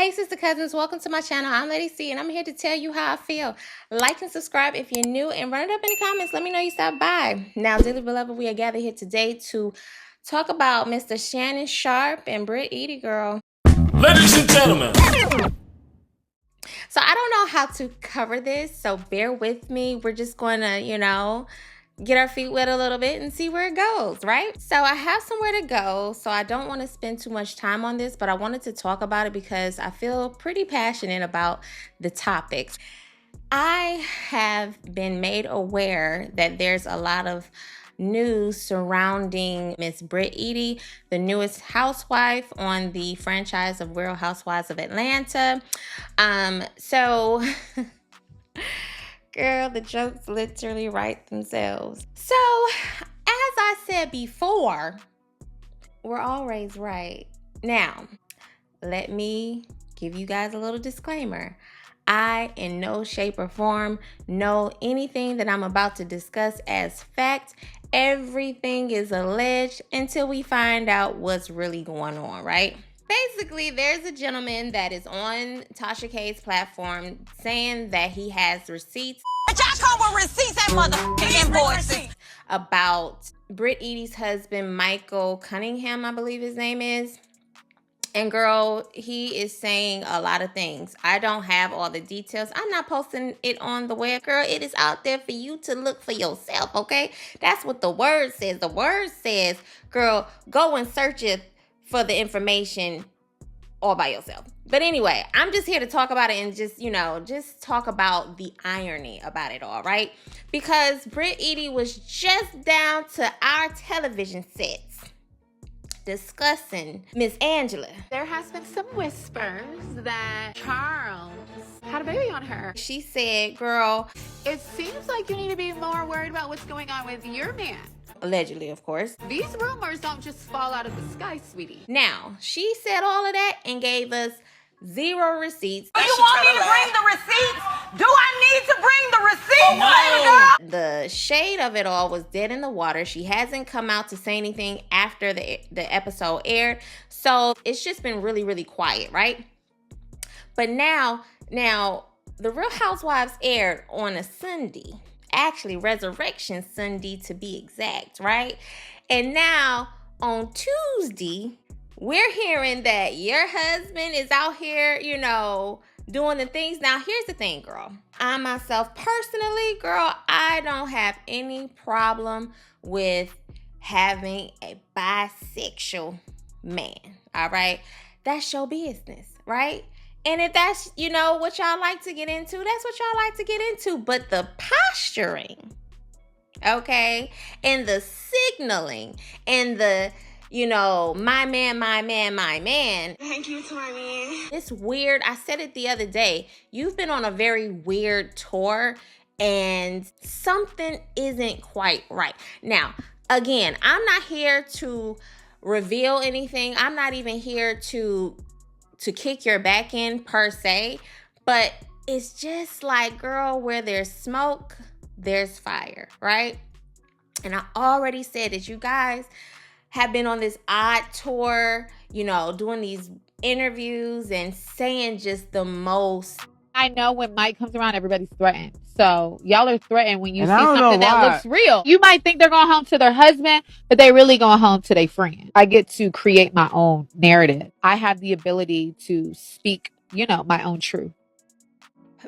Hey sister cousins, welcome to my channel. I'm Lady C and I'm here to tell you how I feel. Like and subscribe if you're new and run it up in the comments. Let me know you stopped by. Now, dearly beloved, we are gathered here today to talk about Mr. Shannon Sharpe and Brit Eady, girl. Ladies and gentlemen. So I don't know how to cover this, so bear with me. We're just going to, get our feet wet a little bit and see where it goes, right? So I have somewhere to go, so I don't want to spend too much time on this, but I wanted to talk about it because I feel pretty passionate about the topics. I have been made aware that there's a lot of news surrounding Miss Brit Eady, the newest housewife on the franchise of Real Housewives of Atlanta. So girl, the jokes literally write themselves. So, as I said before, we're always right. Now, let me give you guys a little disclaimer. I, in no shape or form, know anything that I'm about to discuss as fact. Everything is alleged until we find out what's really going on, right? Basically, there's a gentleman that is on Tasha K's platform saying that he has receipts. But y'all come with receipts and motherfucking invoices. About Brit Eady's husband, Michael Cunningham, I believe his name is. And girl, he is saying a lot of things. I don't have all the details. I'm not posting it on the web. Girl, it is out there for you to look for yourself, okay? That's what the word says. The word says, girl, go and search it for the information all by yourself. But anyway, I'm just here to talk about it and just talk about the irony about it all, right? Because Brit Eady was just down to our television sets discussing Miss Angela. There has been some whispers that Charles had a baby on her. She said, girl, it seems like you need to be more worried about what's going on with your man. Allegedly, of course. These rumors don't just fall out of the sky, sweetie. Now, she said all of that and gave us 0 receipts. Do you want me to bring the receipts? Do I need to bring the receipts, baby girl? The shade of it all was dead in the water. She hasn't come out to say anything after the episode aired. So it's just been really, really quiet, right? But now, the Real Housewives aired on a Sunday. Actually, Resurrection Sunday to be exact, right? And now on Tuesday, we're hearing that your husband is out here, doing the things. Now, here's the thing, girl. I myself personally, girl, I don't have any problem with having a bisexual man, all right? That's your business, right? And if that's, what y'all like to get into, that's what y'all like to get into. But the posturing, okay, and the signaling and the, my man, my man, my man. Thank you, Tony. It's weird. I said it the other day. You've been on a very weird tour and something isn't quite right. Now, again, I'm not here to reveal anything. I'm not even here to kick your back in per se, but it's just like, girl, where there's smoke, there's fire, right? And I already said that you guys have been on this odd tour, doing these interviews and saying just the most. I know when Mike comes around, everybody's threatened. So y'all are threatened when you see something that looks real. You might think they're going home to their husband, but they really going home to their friend. I get to create my own narrative. I have the ability to speak, my own truth.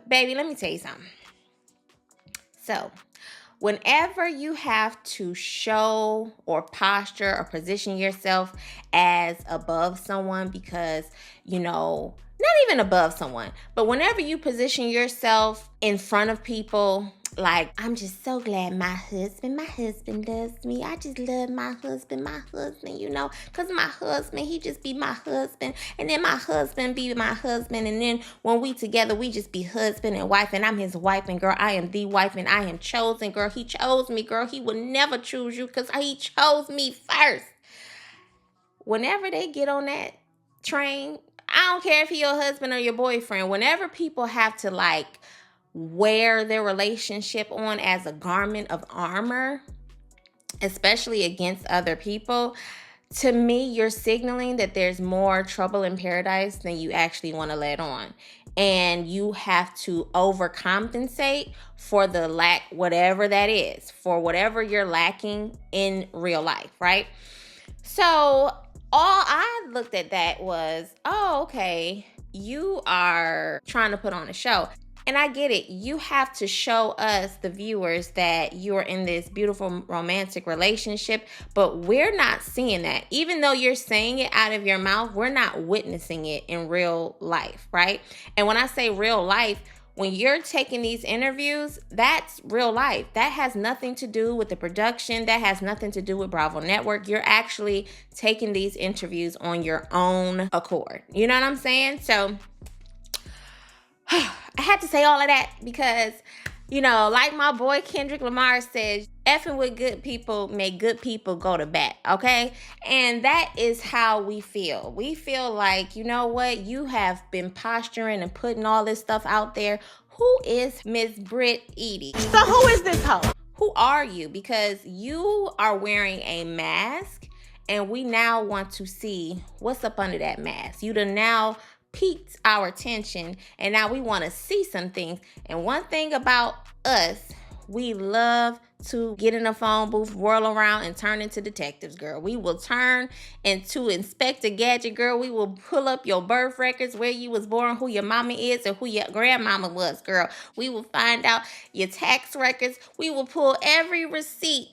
Baby, let me tell you something. So, whenever you have to show or posture or position yourself as above someone because, not even above someone, but whenever you position yourself in front of people, like, I'm just so glad my husband loves me. I just love my husband, because my husband, he just be my husband. And then my husband be my husband. And then when we together, we just be husband and wife. And I'm his wife. And girl, I am the wife and I am chosen. Girl, he chose me. Girl, he would never choose you because he chose me first. Whenever they get on that train, I don't care if he your husband or your boyfriend. Whenever people have to wear their relationship on as a garment of armor, especially against other people, to me, you're signaling that there's more trouble in paradise than you actually want to let on. And you have to overcompensate for the lack, whatever that is, for whatever you're lacking in real life, right? So all I looked at that was, oh, okay, you are trying to put on a show. And I get it. You have to show us, the viewers, that you're in this beautiful romantic relationship, but we're not seeing that. Even though you're saying it out of your mouth, we're not witnessing it in real life, right? And when I say real life, when you're taking these interviews, that's real life. That has nothing to do with the production. That has nothing to do with Bravo Network. You're actually taking these interviews on your own accord. You know what I'm saying? So I had to say all of that because, you know, like my boy Kendrick Lamar says, effing with good people make good people go to bat, okay? And that is how we feel. We feel like, you know what? You have been posturing and putting all this stuff out there. Who is Miss Brit Eady? So who is this hoe? Who are you? Because you are wearing a mask, and we now want to see what's up under that mask. You done now piqued our attention, and now we want to see some things. And one thing about us, we love to get in a phone booth, whirl around, and turn into detectives, girl. We will turn into Inspector Gadget, girl. We will pull up your birth records, where you was born, who your mama is, and who your grandmama was, girl. We will find out your tax records. We will pull every receipt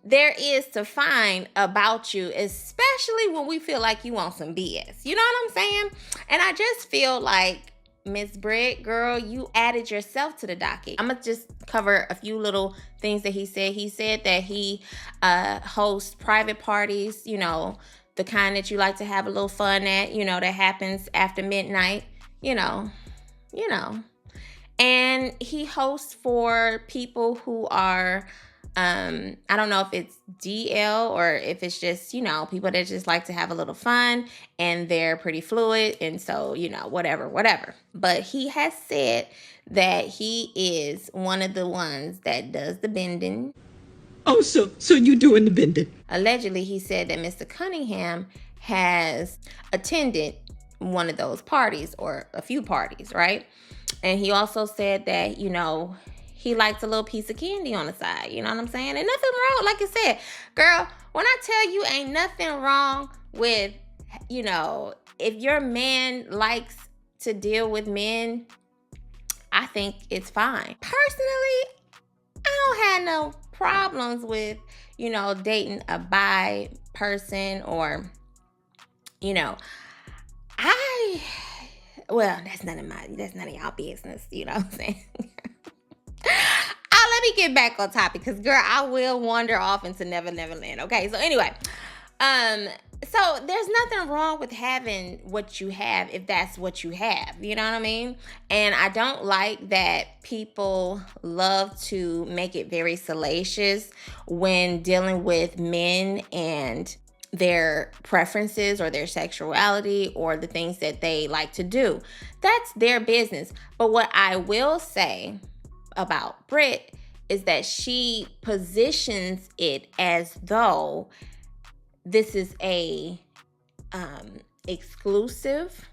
there is to find about you, especially when we feel like you want some BS. You know what I'm saying? And I just feel like, Miss Brit, girl, you added yourself to the docket. I'm going to just cover a few little things that he said. He said that he hosts private parties, you know, the kind that you like to have a little fun at, you know, that happens after midnight, you know. And he hosts for people who are, I don't know if it's DL or if it's just, you know, people that just like to have a little fun and they're pretty fluid. And so, you know, whatever. But he has said that he is one of the ones that does the bending. Oh, so you doing the bending? Allegedly, he said that Mr. Cunningham has attended one of those parties or a few parties, right? And he also said that, you know, he likes a little piece of candy on the side. You know what I'm saying? And nothing wrong. Like I said, girl, when I tell you ain't nothing wrong with, you know, if your man likes to deal with men, I think it's fine. Personally, I don't have no problems with, you know, dating a bi person or, you know, well, that's none of y'all business. You know what I'm saying? Let me get back on topic because, girl, I will wander off into Never Never Land. Okay, so anyway, so there's nothing wrong with having what you have if that's what you have. You know what I mean? And I don't like that people love to make it very salacious when dealing with men and their preferences or their sexuality or the things that they like to do. That's their business. But what I will say about Brit is that she positions it as though this is a exclusive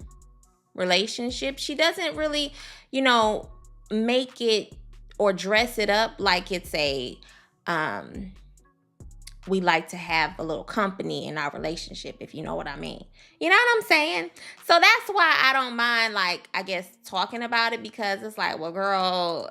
relationship. She doesn't really, you know, make it or dress it up like it's a we like to have a little company in our relationship, if you know what I mean. You know what I'm saying? So that's why I don't mind, like, I guess, talking about it, because it's like, well, girl,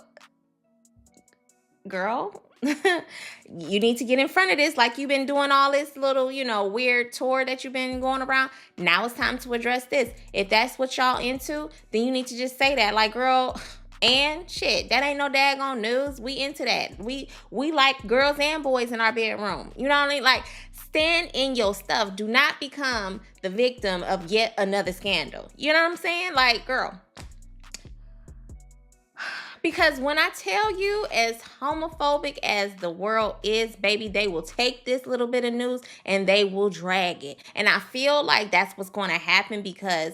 you need to get in front of this. Like, you've been doing all this little, you know, weird tour that you've been going around. Now it's time to address this. If that's what y'all into, then you need to just say that. Like, girl, and shit, that ain't no daggone news. We into that. We like girls and boys in our bedroom. You know what I mean? Like, stand in your stuff. Do not become the victim of yet another scandal. You know what I'm saying? Like, girl. Because when I tell you, as homophobic as the world is, baby, they will take this little bit of news and they will drag it. And I feel like that's what's going to happen because,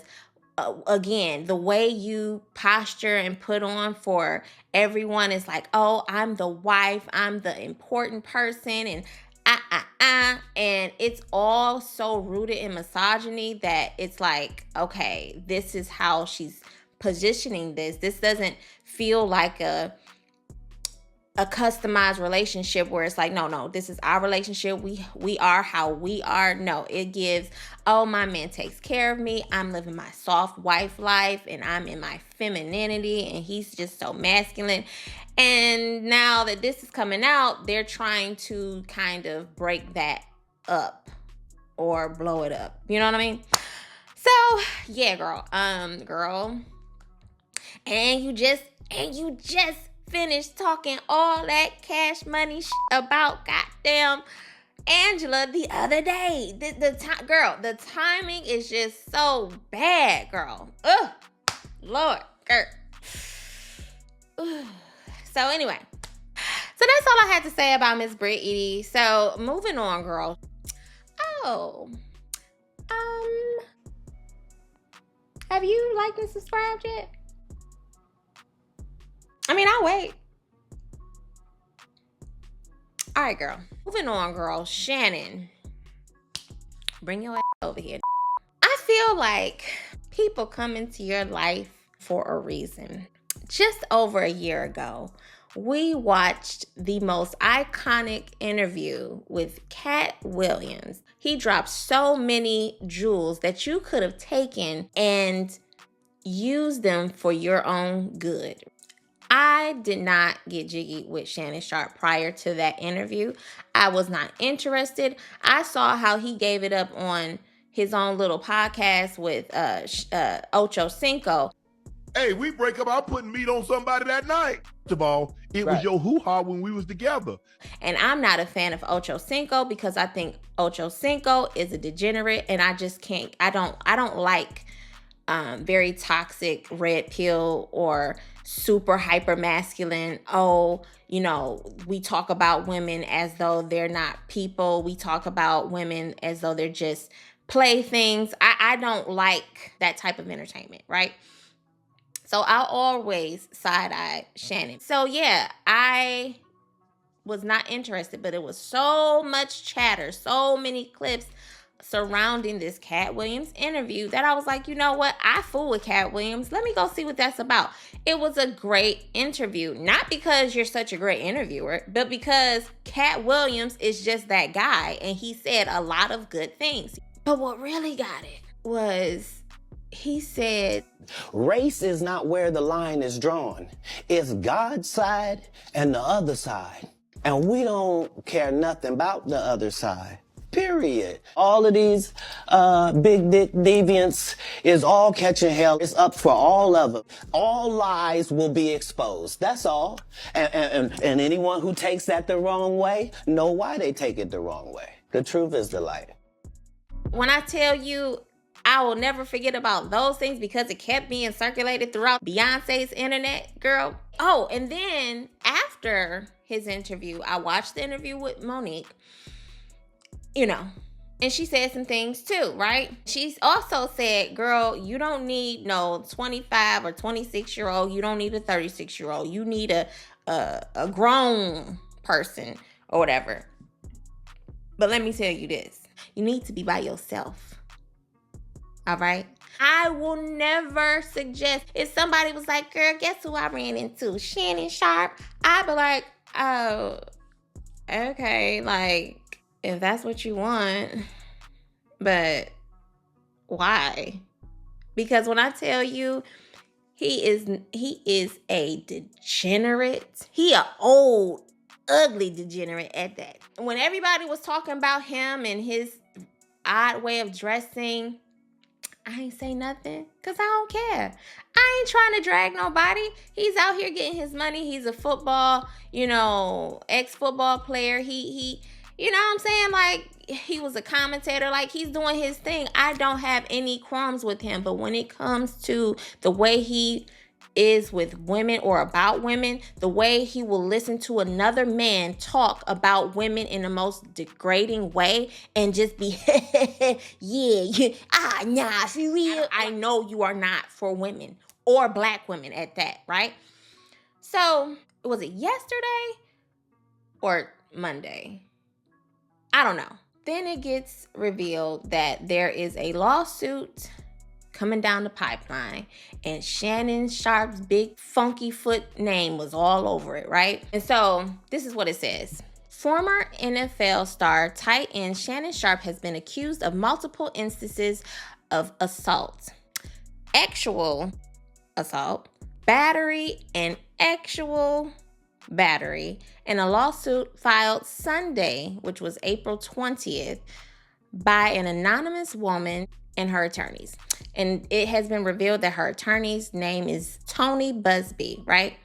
again, the way you posture and put on for everyone is like, oh, I'm the wife, I'm the important person, and And it's all so rooted in misogyny that it's like, okay, this is how she's positioning this. This doesn't feel like a customized relationship where it's like, no, this is our relationship. We are how we are. No, it gives, oh, my man takes care of me. I'm living my soft wife life and I'm in my femininity and he's just so masculine. And now that this is coming out, they're trying to kind of break that up or blow it up. You know what I mean? So yeah, girl. And you just finished talking all that cash money about goddamn Angela the other day. The timing is just so bad, girl. Ugh, Lord, girl. So anyway, so that's all I had to say about Miss Brit Eady. So moving on, girl. Oh, have you liked and subscribed yet? I mean, I'll wait. All right, girl. Moving on, girl. Shannon, bring your ass over here. I feel like people come into your life for a reason. Just over a year ago, we watched the most iconic interview with Cat Williams. He dropped so many jewels that you could have taken and used them for your own good. I did not get jiggy with Shannon Sharpe prior to that interview. I was not interested. I saw how he gave it up on his own little podcast with Ocho Cinco. Hey, we break up, I'm putting meat on somebody that night. First of all, it was your hoo-ha when we was together. And I'm not a fan of Ocho Cinco because I think Ocho Cinco is a degenerate and I just can't, I don't like very toxic red pill or super hyper masculine. Oh, you know, we talk about women as though they're not people. We talk about women as though they're just playthings. I don't like that type of entertainment, right? So I'll always side-eye Shannon. So yeah, I was not interested, but it was so much chatter, so many clips surrounding this Cat Williams interview that I was like, you know what? I fool with Cat Williams. Let me go see what that's about. It was a great interview. Not because you're such a great interviewer, but because Cat Williams is just that guy and he said a lot of good things. But what really got it was he said, race is not where the line is drawn. It's God's side and the other side. And we don't care nothing about the other side. Period. All of these big dick deviants is all catching hell. It's up for all of them. All lies will be exposed. That's all. And anyone who takes that the wrong way, know why they take it the wrong way. The truth is the light. When I tell you, I will never forget about those things because it kept being circulated throughout Beyonce's internet, girl. Oh, and then after his interview, I watched the interview with Monique, you know, and she said some things too, right? She's also said, girl, you don't need no 25 or 26-year-old. You don't need a 36-year-old. You need a grown person or whatever. But let me tell you this. You need to be by yourself. All right? I will never suggest, if somebody was like, girl, guess who I ran into? Shannon Sharpe. I'd be like, oh, okay, like, if that's what you want, but why? Because when I tell you, he is a degenerate. He an old, ugly degenerate at that. When everybody was talking about him and his odd way of dressing, I ain't say nothing because I don't care. I ain't trying to drag nobody. He's out here getting his money. He's a football, ex-football player. He you know what I'm saying? Like, he was a commentator. Like, he's doing his thing. I don't have any qualms with him. But when it comes to the way he is with women or about women, the way he will listen to another man talk about women in the most degrading way and just be, nah, for real. I know you are not for women or black women at that, right? So, was it yesterday or Monday? I don't know. Then it gets revealed that there is a lawsuit coming down the pipeline, and Shannon Sharpe's big funky foot name was all over it, right? And so this is what it says. Former NFL star tight end Shannon Sharpe has been accused of multiple instances of assault, actual assault, battery, and actual battery in a lawsuit filed Sunday, which was April 20th, by an anonymous woman and her attorneys. And it has been revealed that her attorney's name is Tony Busby, right?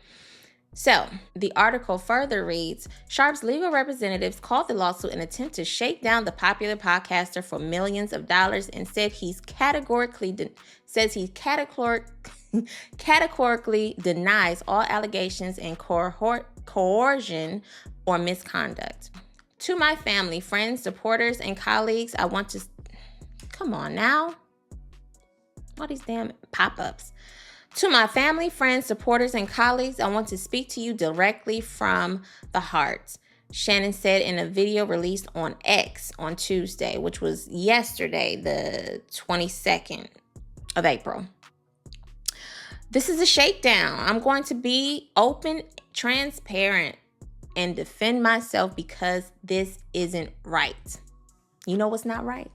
So the article further reads, Sharpe's legal representatives called the lawsuit an attempt to shake down the popular podcaster for millions of dollars and said he categorically denies all allegations and coercion or misconduct. To my family, friends, supporters, and colleagues, I want to... Come on now. All these damn pop-ups. To my family, friends, supporters, and colleagues, I want to speak to you directly from the heart, Shannon said in a video released on X on Tuesday, which was yesterday, the 22nd of April. This is a shakedown. I'm going to be open, transparent, and defend myself because this isn't right. You know what's not right?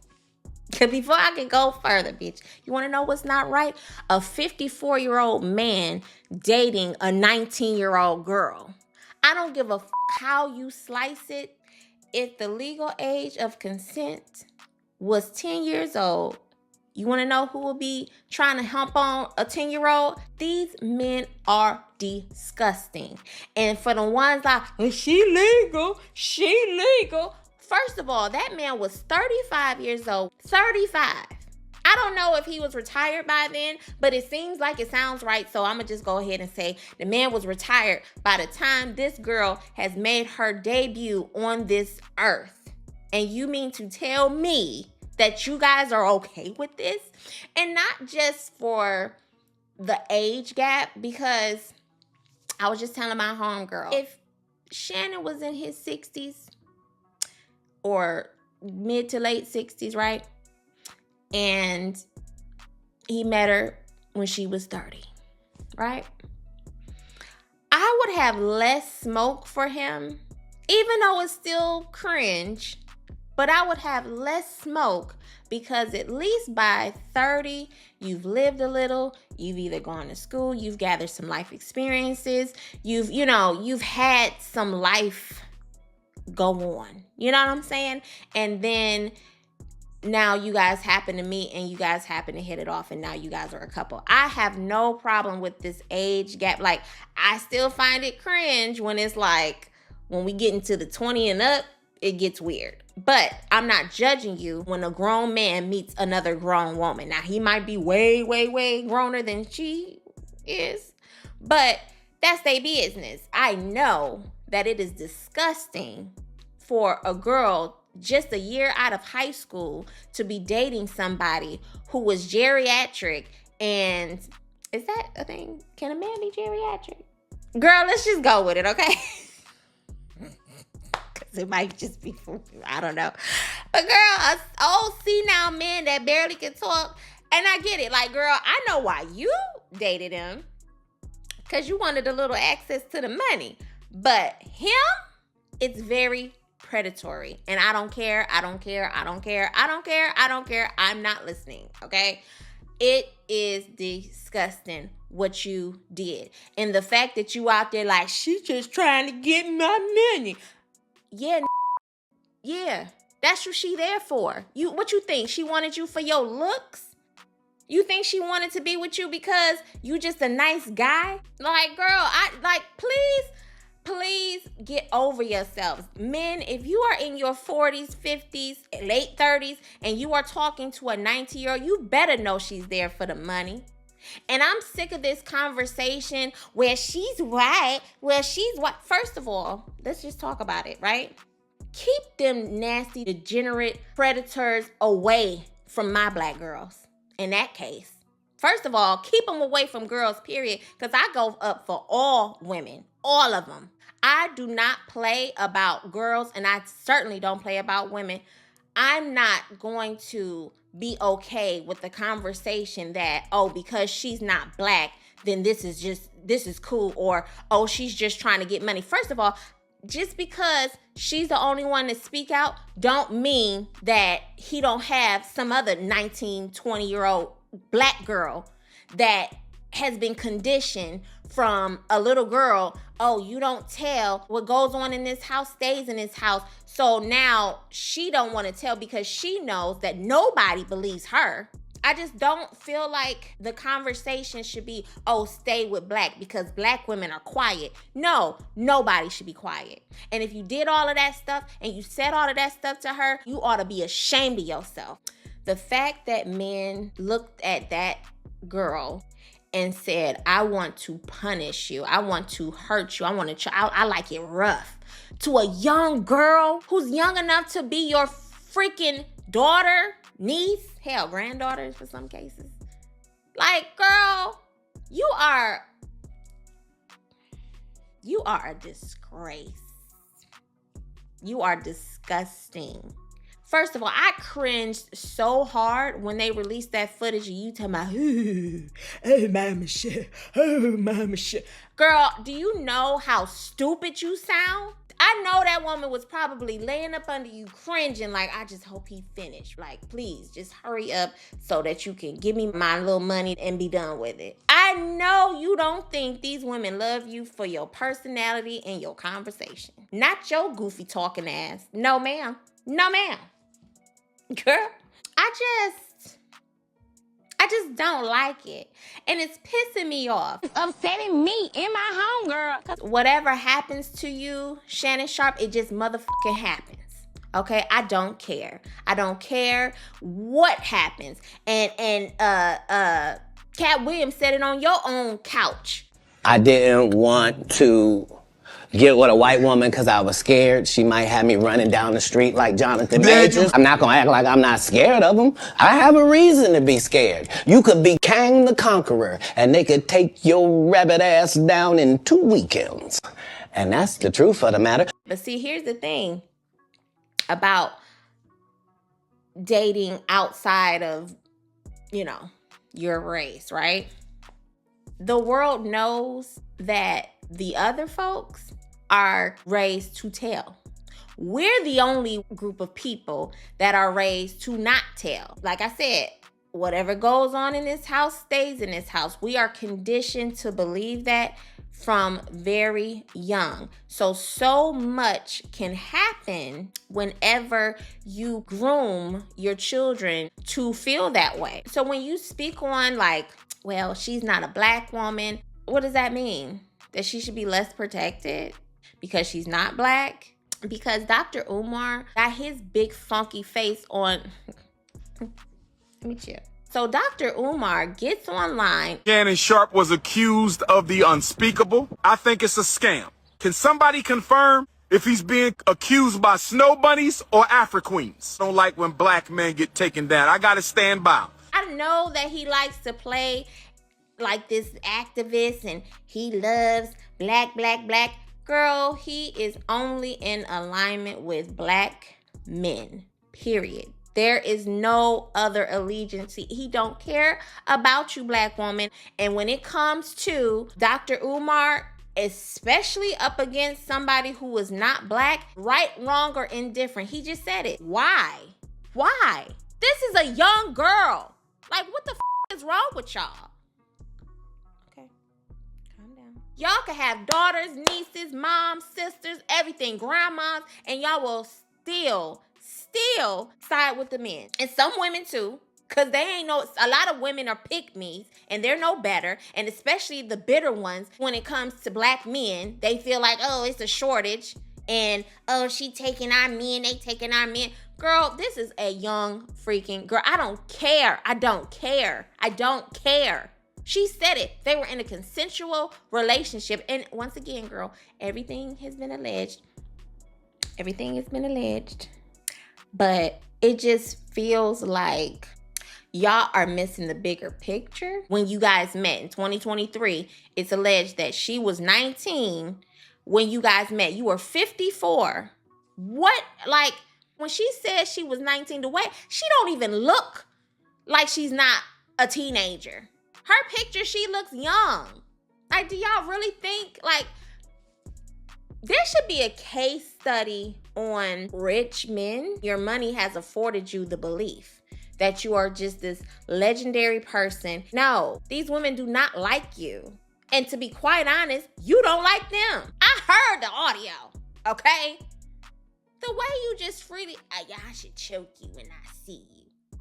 Because before I can go further, bitch, you want to know what's not right? A 54-year-old man dating a 19-year-old girl. I don't give a how you slice it. If the legal age of consent was 10 years old, you want to know who will be trying to hump on a 10-year-old? These men are disgusting. And for the ones like, she legal. First of all, that man was 35 years old. 35. I don't know if he was retired by then, but it seems like it sounds right. So I'm going to just go ahead and say the man was retired by the time this girl has made her debut on this earth. And you mean to tell me that you guys are okay with this? And not just for the age gap, because I was just telling my homegirl, if Shannon was in his 60s, or mid to late 60s, right? And he met her when she was 30, right? I would have less smoke for him, even though it's still cringe, but I would have less smoke because at least by 30, you've lived a little, you've either gone to school, you've gathered some life experiences, you've had some life go on. You know what I'm saying? And then now you guys happen to meet and you guys happen to hit it off and now you guys are a couple. I have no problem with this age gap. Like, I still find it cringe when it's like, when we get into the 20 and up, it gets weird. But I'm not judging you when a grown man meets another grown woman. Now, he might be way, way, way growner than she is, but that's their business. I know that it is disgusting for a girl just a year out of high school to be dating somebody who was geriatric. And is that a thing? Can a man be geriatric? Girl, let's just go with it, okay? Because it might just be, I don't know. But girl, an old senile man that barely can talk. And I get it. Like, girl, I know why you dated him. Because you wanted a little access to the money. But him, it's very predatory. And I don't care. I'm not listening, okay? It is disgusting what you did. And the fact that you out there like, she just trying to get my money. Yeah. That's what she there for. What you think? She wanted you for your looks? You think she wanted to be with you because you just a nice guy? Like, girl, please get over yourselves. Men, if you are in your 40s, 50s, late 30s, and you are talking to a 90-year-old, you better know she's there for the money. And I'm sick of this conversation where she's right, First of all, let's just talk about it, right? Keep them nasty, degenerate predators away from my black girls. In that case, First of all, keep them away from girls, period, because I go up for all women, all of them. I do not play about girls, and I certainly don't play about women. I'm not going to be okay with the conversation that, oh, because she's not black, then this is cool, or, oh, she's just trying to get money. First of all, just because she's the only one to speak out don't mean that he don't have some other 19, 20-year-old black girl that has been conditioned from a little girl. Oh, you don't tell. What goes on in this house stays in this house. So now she don't want to tell because she knows that nobody believes her. I just don't feel like the conversation should be, oh, stay with black because black women are quiet. No, nobody should be quiet. And if you did all of that stuff and you said all of that stuff to her, you ought to be ashamed of yourself. The fact that men looked at that girl and said, I want to punish you. I want to hurt you. I like it rough. To a young girl who's young enough to be your freaking daughter, niece, hell, granddaughter for some cases. Like, girl, you are a disgrace. You are disgusting. First of all, I cringed so hard when they released that footage of you talking about, oh, mama shit, oh, mama shit. Girl, do you know how stupid you sound? I know that woman was probably laying up under you cringing like, I just hope he finished. Like, please, just hurry up so that you can give me my little money and be done with it. I know you don't think these women love you for your personality and your conversation. Not your goofy talking ass. No, ma'am. No, ma'am. Girl, I just don't like it. And it's pissing me off. It's upsetting me in my home, girl. Whatever happens to you, Shannon Sharpe, it just motherfucking happens. Okay? I don't care. I don't care what happens. And Cat Williams said it on your own couch. I didn't want to get with a white woman because I was scared she might have me running down the street like Jonathan Majors. I'm not going to act like I'm not scared of them. I have a reason to be scared. You could be Kang the Conqueror, and they could take your rabbit ass down in 2 weekends. And that's the truth of the matter. But see, here's the thing about dating outside of, your race, right? The world knows that the other folks are raised to tell. We're the only group of people that are raised to not tell. Like I said, whatever goes on in this house stays in this house. We are conditioned to believe that from very young. So much can happen whenever you groom your children to feel that way. So when you speak on like, well, she's not a black woman, what does that mean? That she should be less protected because she's not black? Because Dr. Umar got his big funky face on. Let me chill. So Dr. Umar gets online. Shannon Sharpe was accused of the unspeakable. I think it's a scam. Can somebody confirm if he's being accused by snow bunnies or Afro queens? I don't like when black men get taken down. I gotta stand by. I know that he likes to play like this activist and he loves black. Girl, he is only in alignment with black men, period. There is no other allegiance. He don't care about you, black woman. And when it comes to Dr. Umar, especially up against somebody who is not black, right, wrong, or indifferent, he just said it. Why? This is a young girl. Like, what the is wrong with y'all? Okay, calm down. Y'all can have daughters, nieces, moms, sisters, everything, grandmas, and y'all will still side with the men. And some women too, because a lot of women are pick-me's and they're no better. And especially the bitter ones, when it comes to black men, they feel like, oh, it's a shortage. And, oh, she taking our men, they taking our men. Girl, this is a young freaking girl. I don't care. She said it. They were in a consensual relationship. And once again, girl, everything has been alleged. But it just feels like y'all are missing the bigger picture. When you guys met in 2023, it's alleged that she was 19 when you guys met. You were 54. What? Like, when she said she was 19, the way she don't even look like she's not a teenager. Her picture, she looks young. Like, do y'all really think, like, there should be a case study on rich men? Your money has afforded you the belief that you are just this legendary person. No, these women do not like you. And to be quite honest, you don't like them. I heard the audio, okay? The way you just freely, I should choke you when I see you.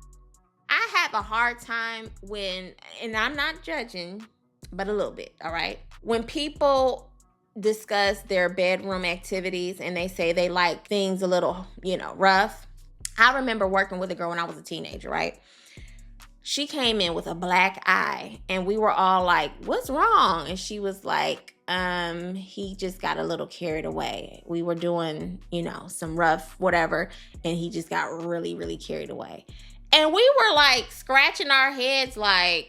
I have a hard time when, and I'm not judging, but a little bit, all right? When people discuss their bedroom activities and they say they like things a little, rough. I remember working with a girl when I was a teenager, right? She came in with a black eye and we were all like, what's wrong? And she was like, he just got a little carried away. We were doing, some rough whatever, and he just got really, really carried away. And we were like scratching our heads like,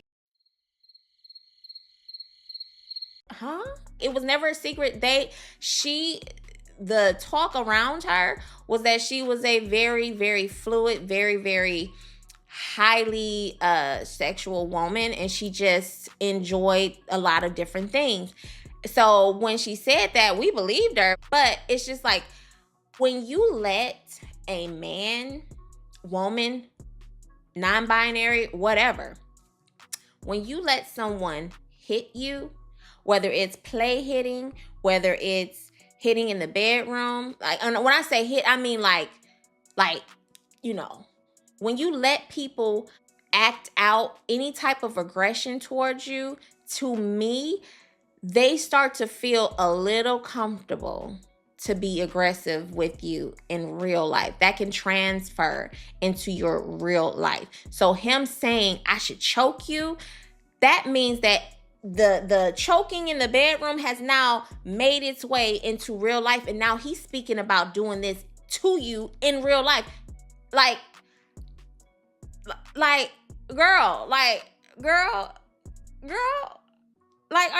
huh? It was never a secret. The talk around her was that she was a very, very fluid, very, very highly sexual woman, and she just enjoyed a lot of different things. So when she said that, we believed her. But it's just like, when you let a man, woman, non-binary, whatever, when you let someone hit you, whether it's play hitting, whether it's hitting in the bedroom, like, when I say hit, I mean like, when you let people act out any type of aggression towards you, to me, they start to feel a little comfortable to be aggressive with you in real life. That can transfer into your real life. So him saying, I should choke you, that means that the choking in the bedroom has now made its way into real life, and now he's speaking about doing this to you in real life. Like girl, are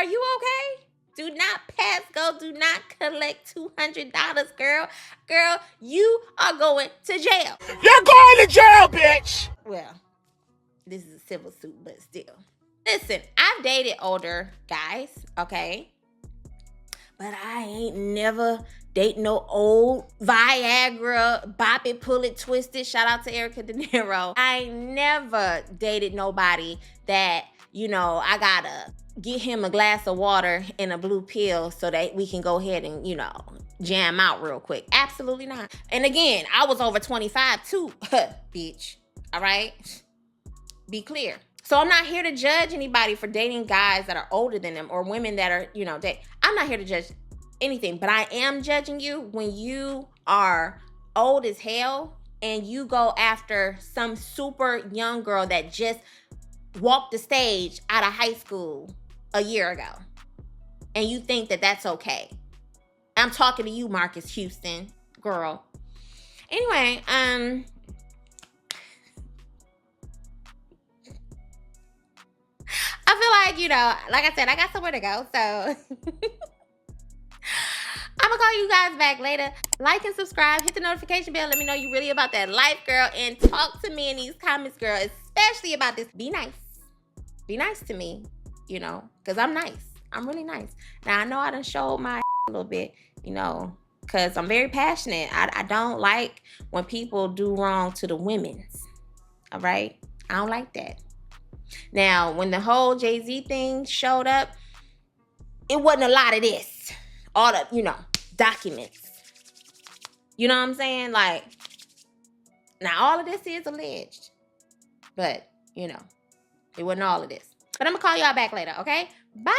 you okay? Do not pass go. Do not collect $200, girl. Girl, you are going to jail. You're going to jail, bitch! Well, this is a civil suit, but still. Listen, I've dated older guys, okay? But I ain't never date no old Viagra, bop it, pull it, twist it. Shout out to Erica De Niro. I ain't never dated nobody that, I gotta get him a glass of water and a blue pill so that we can go ahead and, jam out real quick. Absolutely not. And again, I was over 25 too, bitch. All right? Be clear. So I'm not here to judge anybody for dating guys that are older than them or women that are, I'm not here to judge anything, but I am judging you when you are old as hell and you go after some super young girl that just walked the stage out of high school a year ago. And you think that that's okay. I'm talking to you, Marcus Houston, girl. Anyway, I feel like, like I said, I got somewhere to go, so I'm gonna call you guys back later. Like and subscribe, hit the notification bell, let me know you really about that life, girl, and talk to me in these comments, girl, especially about this. Be nice. Be nice to me, because I'm nice. I'm really nice. Now, I know I done showed my a little bit, because I'm very passionate. I don't like when people do wrong to the women's, all right? I don't like that. Now, when the whole Jay-Z thing showed up, it wasn't a lot of this. All the, documents. You know what I'm saying? Like, now all of this is alleged. But, it wasn't all of this. But I'm going to call y'all back later, okay? Bye!